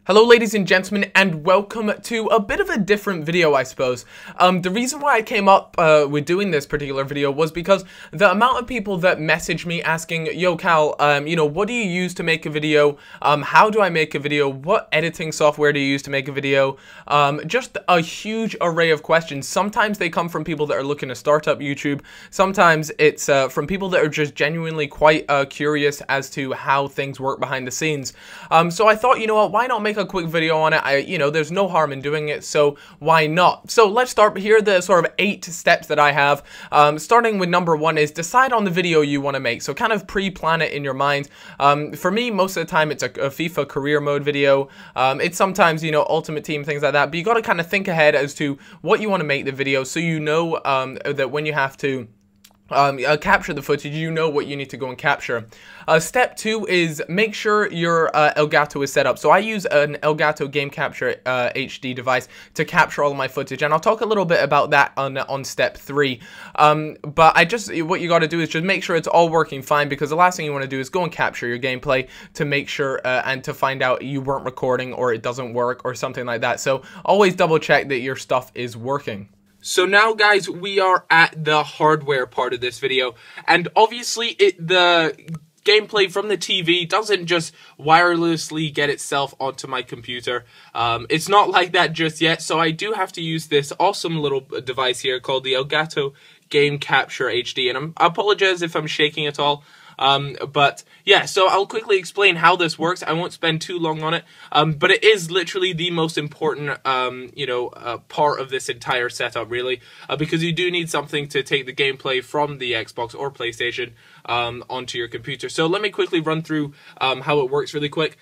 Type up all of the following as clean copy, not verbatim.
Hello ladies and gentlemen, and welcome to a bit of a different video, I suppose. The reason why I came up with doing this particular video was because the amount of people that message me asking, yo Cal, what do you use to make a video? How do I make a video? What editing software do you use to make a video? Just a huge array of questions. Sometimes they come from people that are looking to start up YouTube. Sometimes it's from people that are just genuinely quite curious as to how things work behind the scenes. So I thought, you know what, why not make a quick video on it? There's no harm in doing it, so why not? So let's start. Here are the sort of 8 steps that I have. Starting with number 1 is decide on the video you want to make. So kind of pre-plan it in your mind. For me, most of the time it's a FIFA career mode video. It's sometimes, Ultimate Team, things like that. But you got to kind of think ahead as to what you want to make the video, so you know that when you have to capture the footage, you know what you need to go and capture. Step 2 is make sure your Elgato is set up. So I use an Elgato Game Capture HD device to capture all of my footage, and I'll talk a little bit about that on step 3. But what you got to do is just make sure it's all working fine, because the last thing you want to do is go and capture your gameplay to make sure and to find out you weren't recording or it doesn't work or something like that. So always double check that your stuff is working. So now, guys, we are at the hardware part of this video, and obviously the gameplay from the TV doesn't just wirelessly get itself onto my computer. It's not like that just yet, so I do have to use this awesome little device here called the Elgato Game Capture HD, and I apologize if I'm shaking at all. But yeah, so I'll quickly explain how this works. I won't spend too long on it, but it is literally the most important, part of this entire setup, really, because you do need something to take the gameplay from the Xbox or PlayStation onto your computer. So let me quickly run through how it works really quick.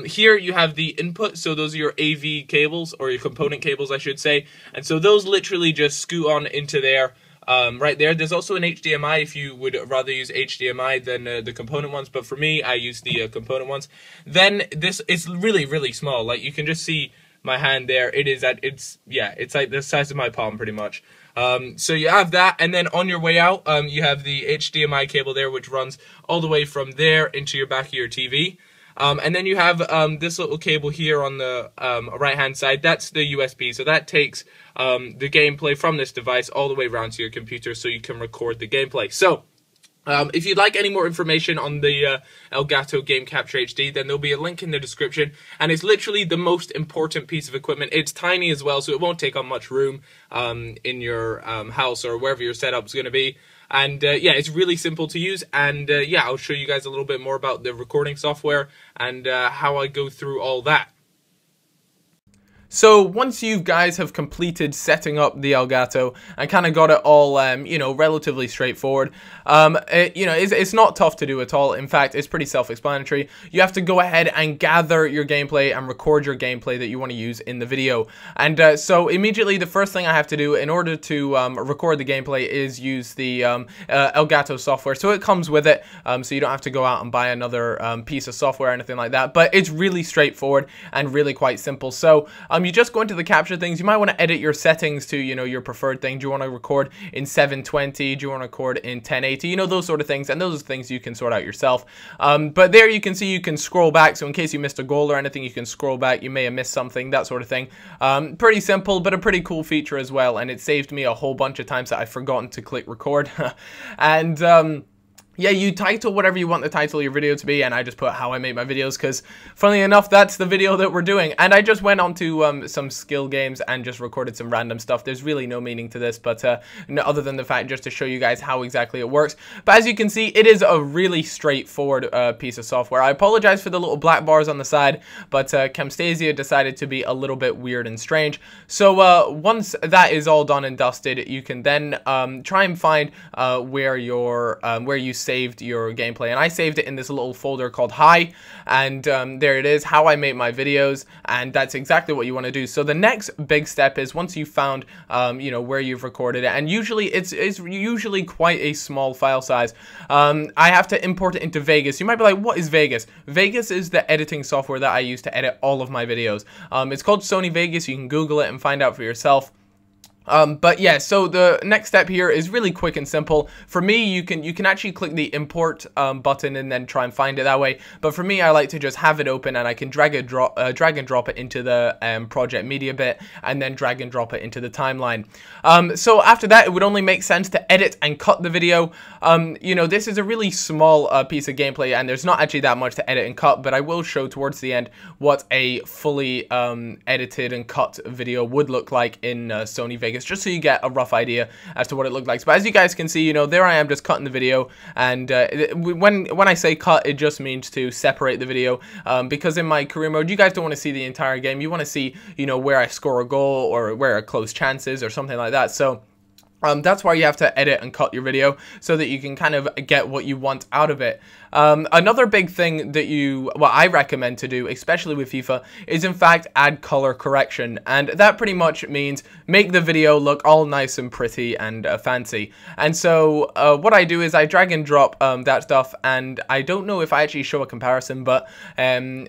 Here you have the input, so those are your AV cables, or your component cables, I should say, and so those literally just scoot on into there. Right there. There's also an HDMI if you would rather use HDMI than the component ones, but for me, I use the component ones. Then this is really, really small. Like, you can just see my hand there. It's like the size of my palm, pretty much. So you have that, and then on your way out, you have the HDMI cable there, which runs all the way from there into your back of your TV. And then you have this little cable here on the right-hand side. That's the USB, so that takes the gameplay from this device all the way around to your computer so you can record the gameplay. So, if you'd like any more information on the Elgato Game Capture HD, then there'll be a link in the description, and it's literally the most important piece of equipment. It's tiny as well, so it won't take up much room in your house or wherever your setup's going to be. And yeah, it's really simple to use, and yeah, I'll show you guys a little bit more about the recording software and how I go through all that. So once you guys have completed setting up the Elgato and kind of got it all, relatively straightforward, it's not tough to do at all. In fact, it's pretty self-explanatory. You have to go ahead and gather your gameplay and record your gameplay that you want to use in the video. And so immediately the first thing I have to do in order to record the gameplay is use the Elgato software. So it comes with it, so you don't have to go out and buy another piece of software or anything like that. But it's really straightforward and really quite simple. So you just go into the capture things. You might want to edit your settings to, your preferred thing. Do you want to record in 720? Do you want to record in 1080? Those sort of things. And those are things you can sort out yourself. But there you can see you can scroll back. So in case you missed a goal or anything, you can scroll back. You may have missed something, that sort of thing. Pretty simple, but a pretty cool feature as well. And it saved me a whole bunch of times that I've forgotten to click record. And yeah, you title whatever you want the title of your video to be, and I just put how I make my videos because, funnily enough, that's the video that we're doing. And I just went on to some skill games and just recorded some random stuff. There's really no meaning to this, but other than the fact just to show you guys how exactly it works. But as you can see, it is a really straightforward piece of software. I apologize for the little black bars on the side, but Camtasia decided to be a little bit weird and strange. So once that is all done and dusted, you can then try and find where you saved your gameplay, and I saved it in this little folder called Hi, and there it is, how I make my videos, and that's exactly what you want to do. So the next big step is once you've found where you've recorded it, and usually it's usually quite a small file size. I have to import it into Vegas. You might be like, what is Vegas? Vegas is the editing software that I use to edit all of my videos. It's called Sony Vegas. You can Google it and find out for yourself. But yeah, so the next step here is really quick and simple. For me, you can actually click the import button and then try and find it that way. But for me, I like to just have it open, and I can drag and drop it into the project media bit, and then drag and drop it into the timeline. So after that, it would only make sense to edit and cut the video. You know, this is a really small piece of gameplay, and there's not actually that much to edit and cut, but I will show towards the end what a fully edited and cut video would look like in Sony Vegas, just so you get a rough idea as to what it looked like. But as you guys can see, you know, there I am just cutting the video, and when I say cut, it just means to separate the video, because in my career mode, you guys don't want to see the entire game. You want to see, you know, where I score a goal or where I close chances or something like that. So that's why you have to edit and cut your video, so that you can kind of get what you want out of it. Another big thing that I recommend to do, especially with FIFA, is in fact add color correction, and that pretty much means make the video look all nice and pretty and fancy. And so what I do is I drag and drop that stuff, and I don't know if I actually show a comparison, but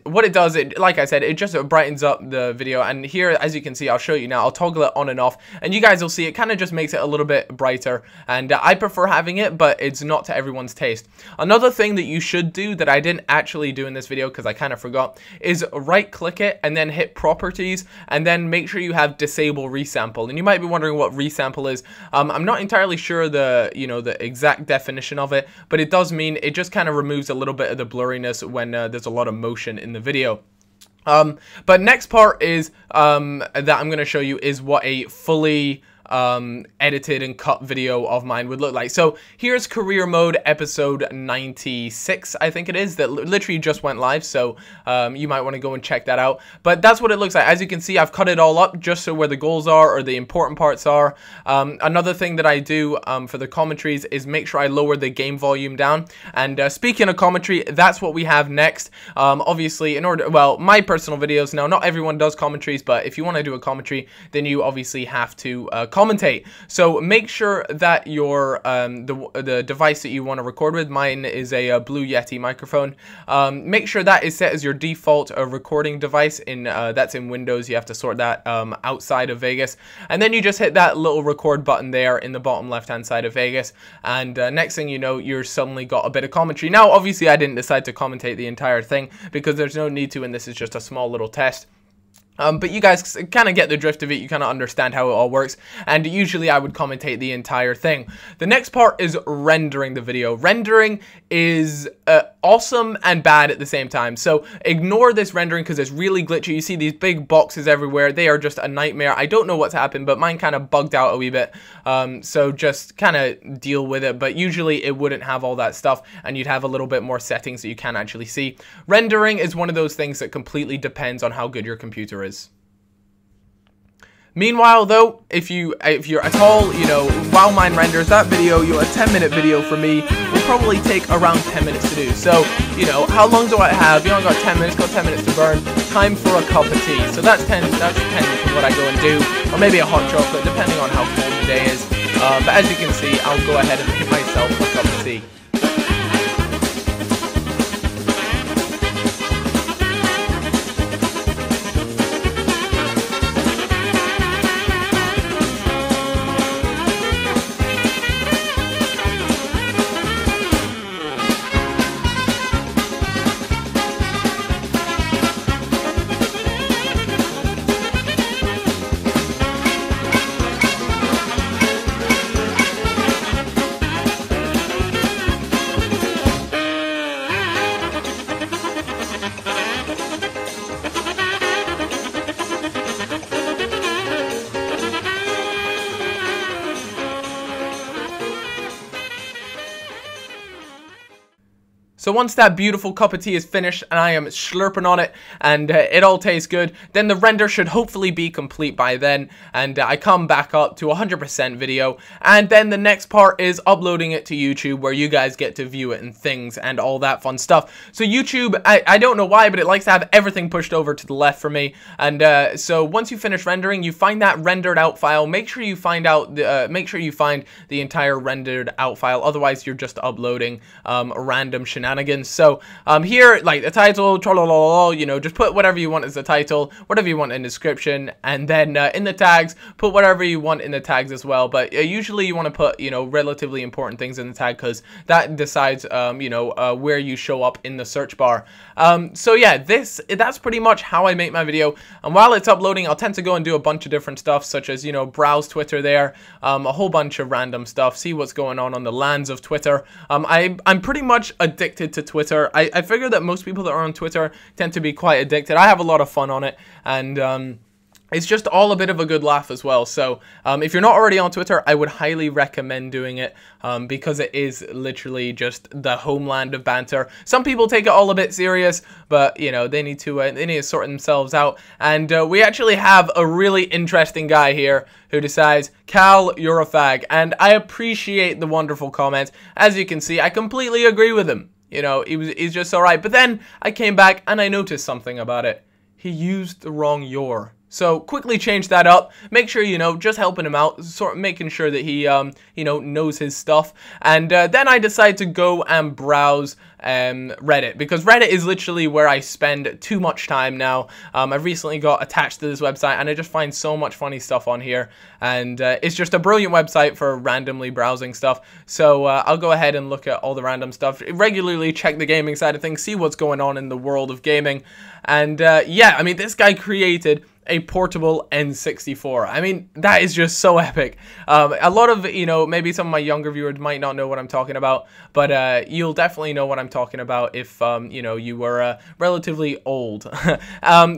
what it does, like I said, it just brightens up the video. And here, as you can see, I'll show you now. I'll toggle it on and off, and you guys will see it kind of just makes it a little bit brighter, and I prefer having it, but it's not to everyone's taste. Another thing that you should do that I didn't actually do in this video because I kind of forgot is right click it and then hit properties, and then make sure you have disable resample. And you might be wondering what resample is. I'm not entirely sure the exact definition of it, but it does mean it just kind of removes a little bit of the blurriness when there's a lot of motion in the video. But next part is that I'm going to show you is what a fully edited and cut video of mine would look like. So here's career mode episode 96, I think it is, that literally just went live, so you might want to go and check that out. But that's what it looks like. As you can see, I've cut it all up just so where the goals are or the important parts are. Another thing that I do for the commentaries is make sure I lower the game volume down. And speaking of commentary, that's what we have next. Obviously, my personal videos, now not everyone does commentaries, but if you want to do a commentary, then you obviously have to commentate. So make sure that your the device that you want to record with, mine is a Blue Yeti microphone, make sure that is set as your default recording device in that's in Windows. You have to sort that outside of Vegas, and then you just hit that little record button there in the bottom left hand side of Vegas, and next thing you know, you're suddenly got a bit of commentary. Now obviously I didn't decide to commentate the entire thing because there's no need to, and this is just a small little test. But you guys kind of get the drift of it, you kind of understand how it all works, and usually I would commentate the entire thing. The next part is rendering the video. Rendering is awesome and bad at the same time, so ignore this rendering because it's really glitchy. You see these big boxes everywhere, they are just a nightmare. I don't know what's happened, but mine kind of bugged out a wee bit, so just kind of deal with it. But usually it wouldn't have all that stuff, and you'd have a little bit more settings that you can actually see. Rendering is one of those things that completely depends on how good your computer is. Meanwhile, though, if you're at all, while mine renders that video, a 10-minute video for me will probably take around 10 minutes to do. So, how long do I have? You only got 10 minutes, got 10 minutes to burn. Time for a cup of tea. So that's 10 minutes of what I go and do, or maybe a hot chocolate, depending on how cold the day is. But as you can see, I'll go ahead and make myself a cup of tea. So once that beautiful cup of tea is finished and I am slurping on it and it all tastes good, then the render should hopefully be complete by then, and I come back up to 100% video, and then the next part is uploading it to YouTube where you guys get to view it and things and all that fun stuff. So YouTube, I don't know why, but it likes to have everything pushed over to the left for me, and so once you finish rendering, you find that rendered out file. Make sure you find the entire rendered out file, otherwise you're just uploading random shenanigans shenanigans. So here, like the title, you know, just put whatever you want as the title, whatever you want in the description, and then in the tags, put whatever you want in the tags as well. But usually you want to put, you know, relatively important things in the tag, because that decides, you know, where you show up in the search bar. So yeah, that's pretty much how I make my video. And while it's uploading, I'll tend to go and do a bunch of different stuff, such as, you know, browse Twitter there, a whole bunch of random stuff, see what's going on the lands of Twitter. I'm pretty much addicted to Twitter. I figure that most people that are on Twitter tend to be quite addicted. I have a lot of fun on it, and it's just all a bit of a good laugh as well. So if you're not already on Twitter, I would highly recommend doing it, because it is literally just the homeland of banter. Some people take it all a bit serious, but you know, they need to sort themselves out. And we actually have a really interesting guy here who decides, Cal, you're a fag. And I appreciate the wonderful comments. As you can see, I completely agree with him. You know, he's just alright. But then I came back and I noticed something about it. He used the wrong your. So quickly change that up. Make sure, you know, just helping him out, sort of making sure that he, you know, knows his stuff. And then I decided to go and browse Reddit, because Reddit is literally where I spend too much time now. I've recently got attached to this website, and I just find so much funny stuff on here. And it's just a brilliant website for randomly browsing stuff. So I'll go ahead and look at all the random stuff. Regularly check the gaming side of things, see what's going on in the world of gaming. And yeah, I mean, this guy created a portable N64. I mean, that is just so epic. A lot of, you know, maybe some of my younger viewers might not know what I'm talking about, but you'll definitely know what I'm talking about if, you know, you were relatively old.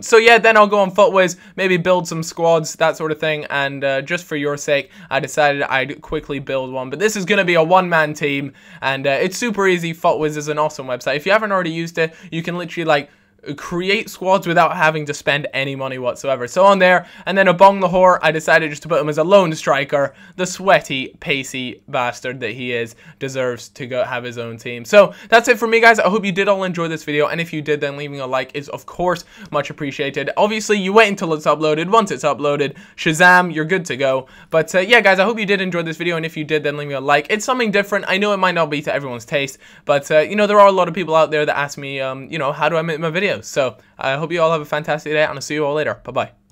So yeah, then I'll go on FUTWiz, maybe build some squads, that sort of thing, and just for your sake, I decided I'd quickly build one. But this is going to be a one-man team, and it's super easy. FUTWiz is an awesome website. If you haven't already used it, you can literally, like, create squads without having to spend any money whatsoever. So on there, and then Abong the Whore, I decided just to put him as a lone striker. The sweaty, pacey bastard that he is deserves to go have his own team. So that's it for me, guys. I hope you did all enjoy this video, and if you did, then leaving a like is of course much appreciated. Obviously, you wait until it's uploaded. Once it's uploaded, Shazam, you're good to go. But yeah, guys, I hope you did enjoy this video, and if you did, then leave me a like. It's something different. I know it might not be to everyone's taste, but you know, there are a lot of people out there that ask me, you know, how do I make my videos? So I hope you all have a fantastic day, and I'll see you all later. Bye-bye.